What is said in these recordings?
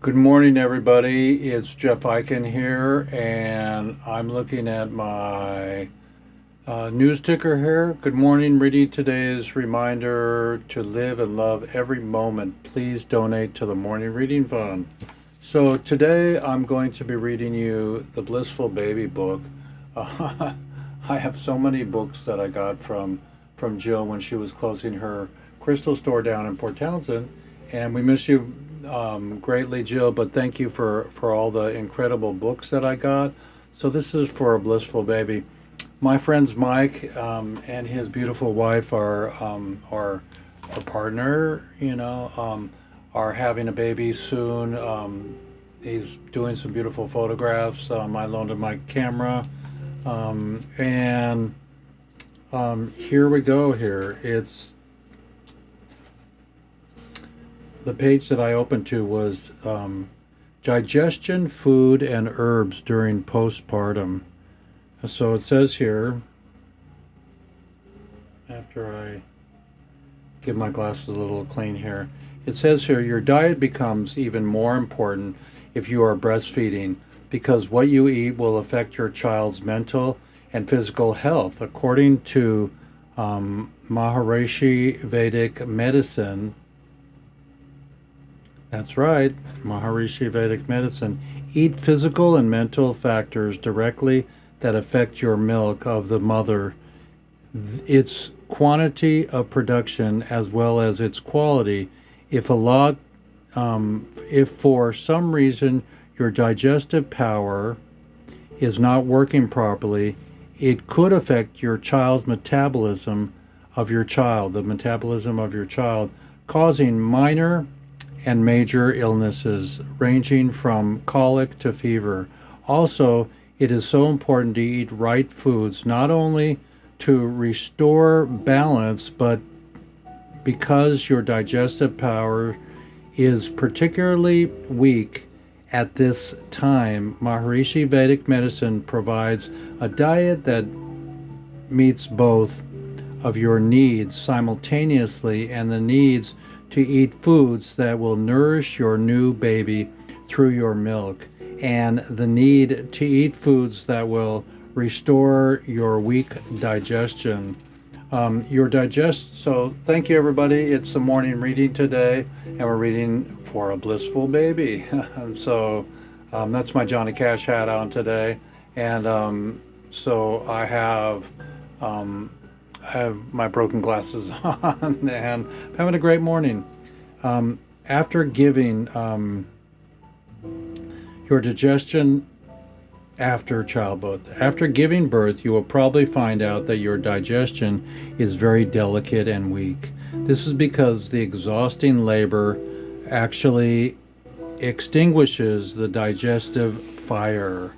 Good morning, everybody. It's Jeff Eichen here, and I'm looking at my news ticker here. Good morning. Reading today's reminder to live and love every moment. Please donate to the Morning Reading Fund. So today I'm going to be reading you the Blissful Baby book. I have so many books that I got from Jill when she was closing her crystal store down in Port Townsend, and we miss you greatly, Jill. But thank you for all the incredible books that I got. So this is for a Blissful Baby. My friends Mike and his beautiful wife are a partner. Are having a baby soon. He's doing some beautiful photographs. I loaned him my camera. And here we go here. It's the page that I opened to was digestion, food, and herbs during postpartum. So it says here, after I give my glasses a little clean here, it says here, your diet becomes even more important if you are breastfeeding because what you eat will affect your child's mental and physical health. According to Maharishi Vedic Medicine, that's right, Maharishi Vedic Medicine, eat physical and mental factors directly that affect your milk of the mother, its quantity of production as well as its quality. If for some reason your digestive power is not working properly, it could affect your child's metabolism of your child, the metabolism of your child, causing minor and major illnesses ranging from colic to fever. Also, it is so important to eat right foods, not only to restore balance, but because your digestive power is particularly weak at this time. Maharishi Vedic Medicine provides a diet that meets both of your needs simultaneously and the needs to eat foods that will nourish your new baby through your milk, and the need to eat foods that will restore your weak digestion. So thank you, everybody. It's the morning reading today, and we're reading for a blissful baby. So that's my Johnny Cash hat on today, and so I have my broken glasses on, and I'm having a great morning. After giving your digestion after childbirth. After giving birth, you will probably find out that your digestion is very delicate and weak. This is because the exhausting labor actually extinguishes the digestive fire.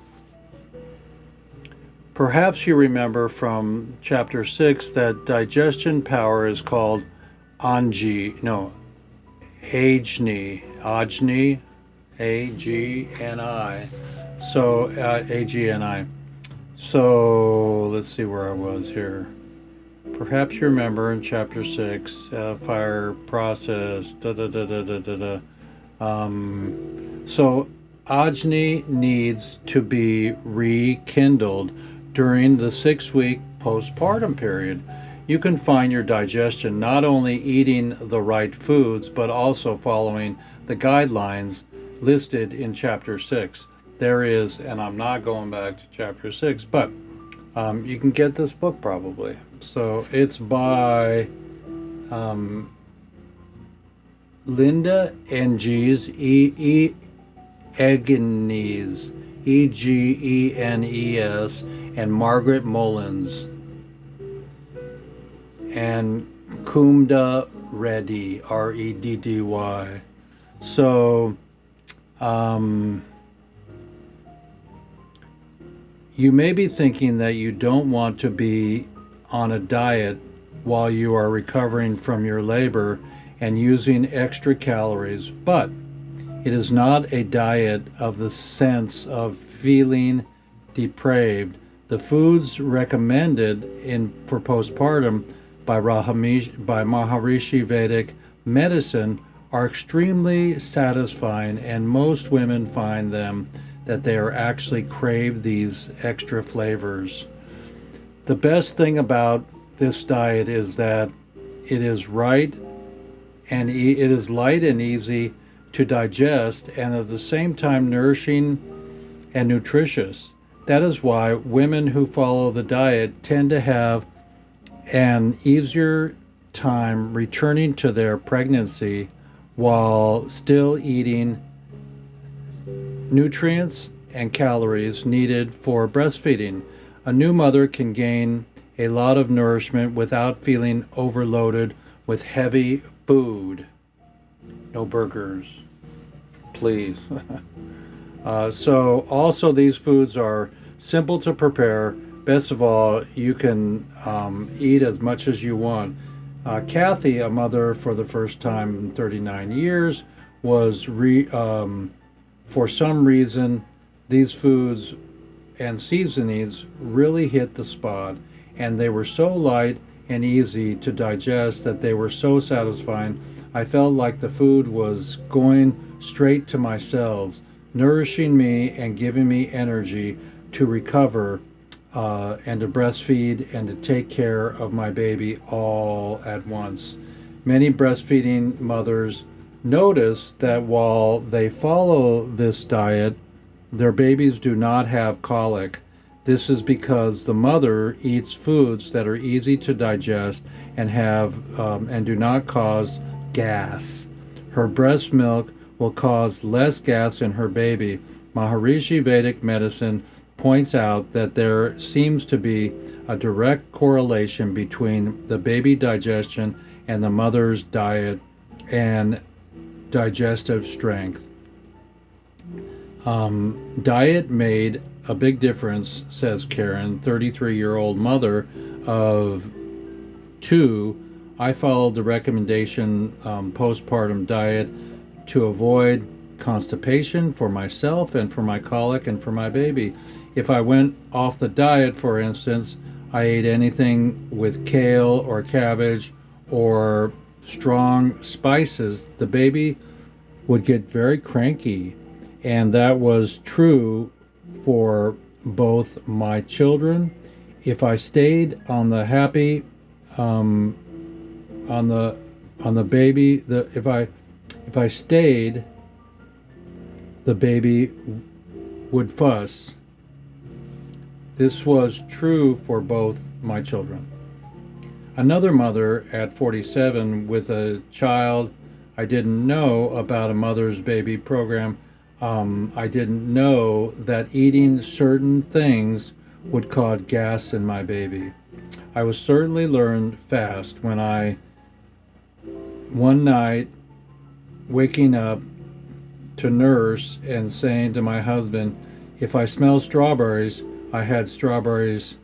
Perhaps you remember from chapter 6 that digestion power is called Ajni, A-G-N-I. So, A-G-N-I. So, let's see where I was here. Perhaps you remember in chapter 6, fire process, So, Ajni needs to be rekindled during the 6-week postpartum period. You can find your digestion not only eating the right foods, but also following the guidelines listed in chapter 6. There is, and I'm not going back to chapter 6, but you can get this book probably. So it's by Linda Enges, Egenes, Egenes, and Margaret Mullins, and Kumda Reddy, Reddy. So, you may be thinking that you don't want to be on a diet while you are recovering from your labor and using extra calories, but it is not a diet of the sense of feeling depraved. The foods recommended for postpartum by Maharishi Vedic Medicine are extremely satisfying, and most women find them that they are actually crave these extra flavors. The best thing about this diet is that it is right and it is light and easy to digest, and at the same time nourishing and nutritious. That is why women who follow the diet tend to have an easier time returning to their pregnancy while still eating nutrients and calories needed for breastfeeding. A new mother can gain a lot of nourishment without feeling overloaded with heavy food. No burgers, please. So also these foods are simple to prepare. Best of all, you can eat as much as you want. Kathy, a mother for the first time in 39 years, was for some reason these foods and seasonings really hit the spot, and they were so light and easy to digest that they were so satisfying. I felt like the food was going straight to my cells, nourishing me and giving me energy to recover and to breastfeed and to take care of my baby all at once. Many breastfeeding mothers notice that while they follow this diet, their babies do not have colic. This is because the mother eats foods that are easy to digest and and do not cause gas. Her breast milk will cause less gas in her baby. Maharishi Vedic medicine points out that there seems to be a direct correlation between the baby digestion and the mother's diet and digestive strength. Diet made a big difference, says Karen, 33-year-old mother of 2. I followed the recommendation postpartum diet to avoid constipation for myself and for my colic and for my baby. If I went off the diet, for instance, I ate anything with kale or cabbage or strong spices, the baby would get very cranky. And that was true for both my children. If I stayed on the happy, on the baby, if I stayed, the baby would fuss. This was true for both my children. Another mother at 47 with a child, I didn't know about a mother's baby program. I didn't know that eating certain things would cause gas in my baby. I was certainly learned fast when one night, waking up to nurse and saying to my husband, if I smell strawberries, I had strawberries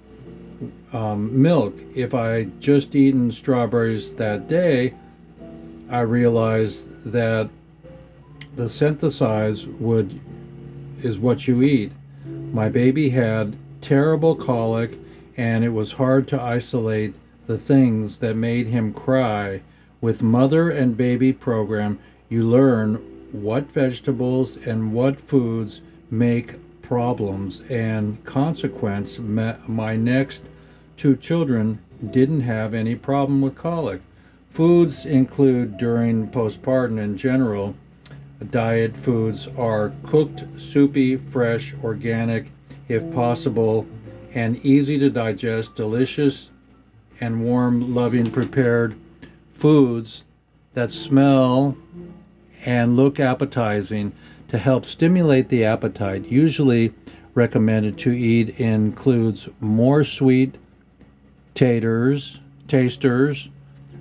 milk. If I just eaten strawberries that day, I realized that the synthesized is what you eat. My baby had terrible colic, and it was hard to isolate the things that made him cry. With mother and baby program, you learn what vegetables and what foods make problems, and consequence, my next 2 children didn't have any problem with colic. Foods include during postpartum in general. Diet foods are cooked, soupy, fresh, organic, if possible, and easy to digest, delicious and warm, loving, prepared foods that smell and look appetizing to help stimulate the appetite. Usually recommended to eat includes more sweet tasters.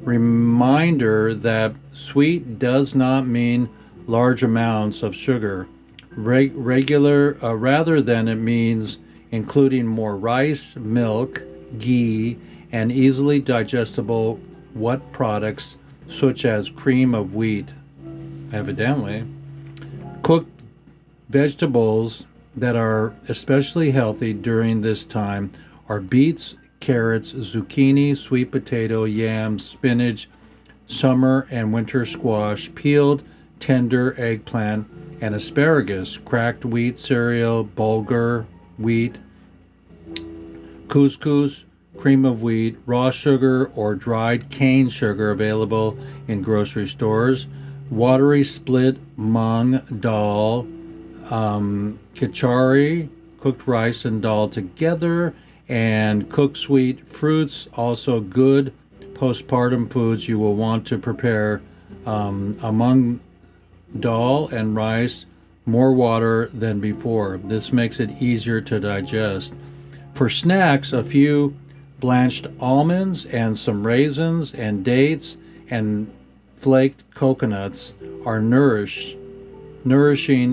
Reminder that sweet does not mean large amounts of sugar. Regular, rather than it means including more rice, milk, ghee, and easily digestible wet products such as cream of wheat. Evidently, cooked vegetables that are especially healthy during this time are beets, carrots, zucchini, sweet potato, yams, spinach, summer and winter squash, peeled tender eggplant, and asparagus, cracked wheat cereal, bulgur wheat, couscous, cream of wheat, raw sugar or dried cane sugar available in grocery stores, watery split mung dal, khichdi, cooked rice and dal together, and cooked sweet fruits, also good postpartum foods you will want to prepare. Among dal and rice, more water than before. This makes it easier to digest. For snacks, a few blanched almonds and some raisins and dates and flaked coconuts are nourishing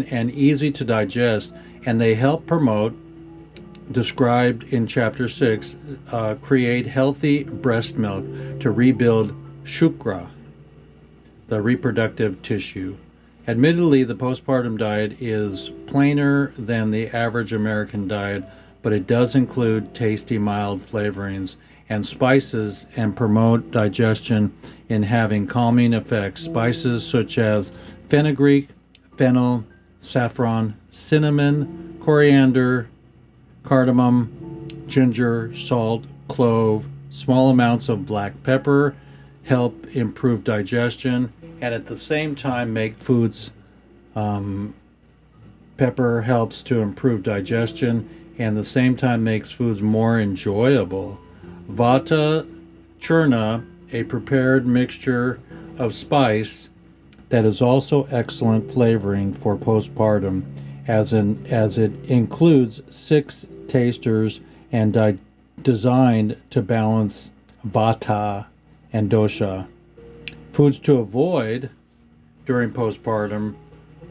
and easy to digest, and they help promote, described in chapter 6, create healthy breast milk to rebuild shukra, the reproductive tissue. Admittedly, the postpartum diet is plainer than the average American diet, but it does include tasty, mild flavorings and spices and promote digestion in having calming effects. Spices such as fenugreek, fennel, saffron, cinnamon, coriander, cardamom, ginger, salt, clove, small amounts of black pepper help improve digestion and at the same time make foods. Pepper helps to improve digestion and at the same time makes foods more enjoyable. Vata churna, a prepared mixture of spice that is also excellent flavoring for postpartum, as it includes 6 tasters and designed to balance vata and dosha. Foods to avoid during postpartum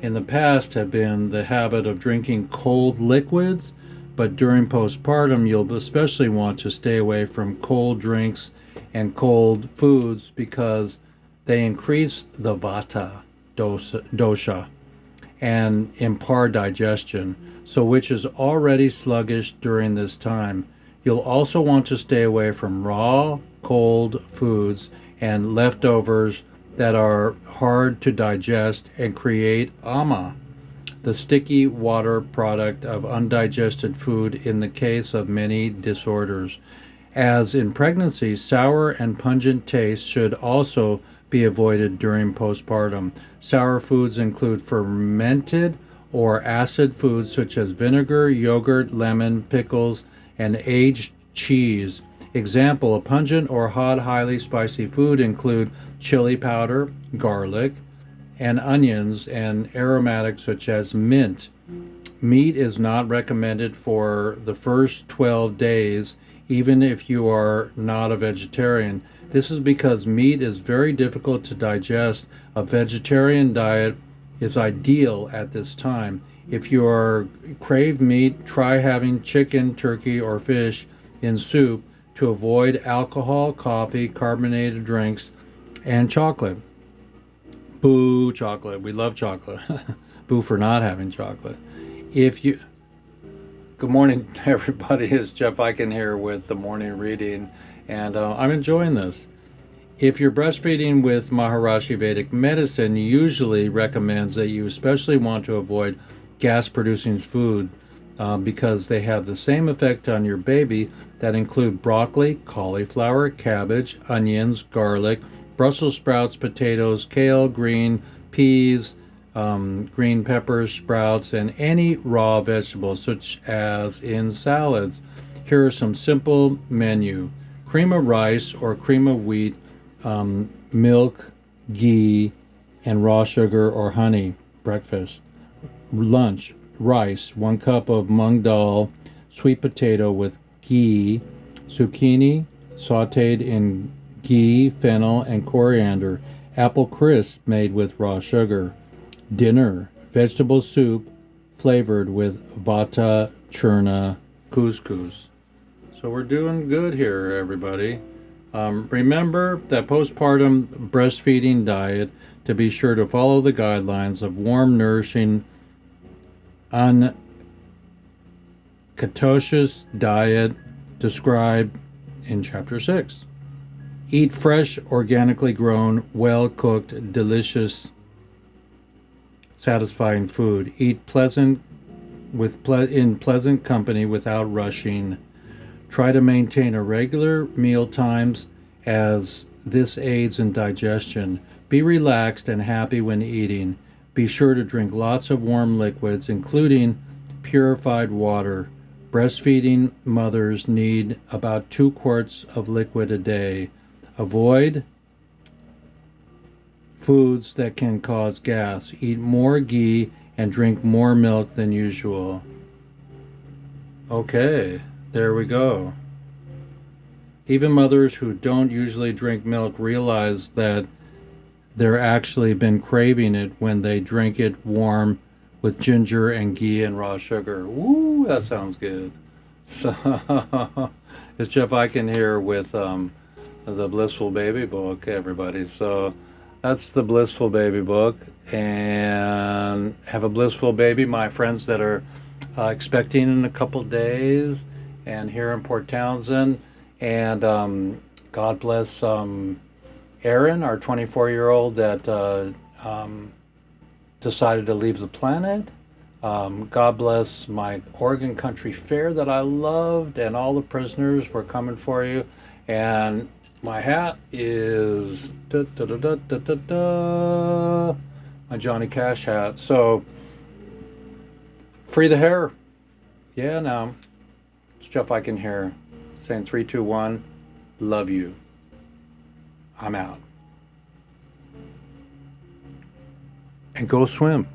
in the past have been the habit of drinking cold liquids, but during postpartum you'll especially want to stay away from cold drinks and cold foods because they increase the vata dosha and impart digestion, so which is already sluggish during this time. You'll also want to stay away from raw, cold foods and leftovers that are hard to digest and create ama, the sticky water product of undigested food in the case of many disorders. As in pregnancy, sour and pungent tastes should also be avoided during postpartum. Sour foods include fermented or acid foods such as vinegar, yogurt, lemon, pickles, and aged cheese. Example, a pungent or hot, highly spicy food include chili powder, garlic, and onions, and aromatics such as mint. Meat is not recommended for the first 12 days, even if you are not a vegetarian. This is because meat is very difficult to digest. A vegetarian diet is ideal at this time. If you crave meat, try having chicken, turkey, or fish in soup to avoid alcohol, coffee, carbonated drinks, and chocolate. Boo, chocolate. We love chocolate. Boo for not having chocolate. Good morning, everybody. It's Jeff Eichen here with the morning reading, and I'm enjoying this. If you're breastfeeding with Maharishi Vedic medicine, usually recommends that you especially want to avoid gas-producing food because they have the same effect on your baby that include broccoli, cauliflower, cabbage, onions, garlic, Brussels sprouts, potatoes, kale, green peas, green peppers, sprouts, and any raw vegetables such as in salads. Here are some simple menu. Cream of rice or cream of wheat, milk, ghee, and raw sugar or honey. Breakfast. Lunch, rice, 1 cup of mung dal, sweet potato with ghee, zucchini sautéed in ghee, fennel, and coriander, apple crisp made with raw sugar. Dinner, vegetable soup flavored with vata churna couscous. So we're doing good here, everybody. Remember that postpartum breastfeeding diet to be sure to follow the guidelines of warm, nourishing, unketosis diet described in chapter 6. Eat fresh, organically grown, well-cooked, delicious, satisfying food. Eat in pleasant company without rushing. Try to maintain a regular meal times as this aids in digestion. Be relaxed and happy when eating. Be sure to drink lots of warm liquids, including purified water. Breastfeeding mothers need about 2 quarts of liquid a day. Avoid foods that can cause gas. Eat more ghee and drink more milk than usual. Okay, there we go. Even mothers who don't usually drink milk realize that they're actually been craving it when they drink it warm with ginger and ghee and raw sugar. Woo, that sounds good. So, it's Jeff Eichen here with the Blissful Baby book, everybody. So, that's the Blissful Baby book. And have a blissful baby. My friends that are expecting in a couple days, and here in Port Townsend. And God bless Erin, our 24-year-old that decided to leave the planet. God bless my Oregon Country Fair that I loved, and all the prisoners were coming for you. And my hat is my Johnny Cash hat. So free the hair. Yeah, now it's Jeff Eichen here, saying 3, 2, 1, love you. I'm out. And go swim.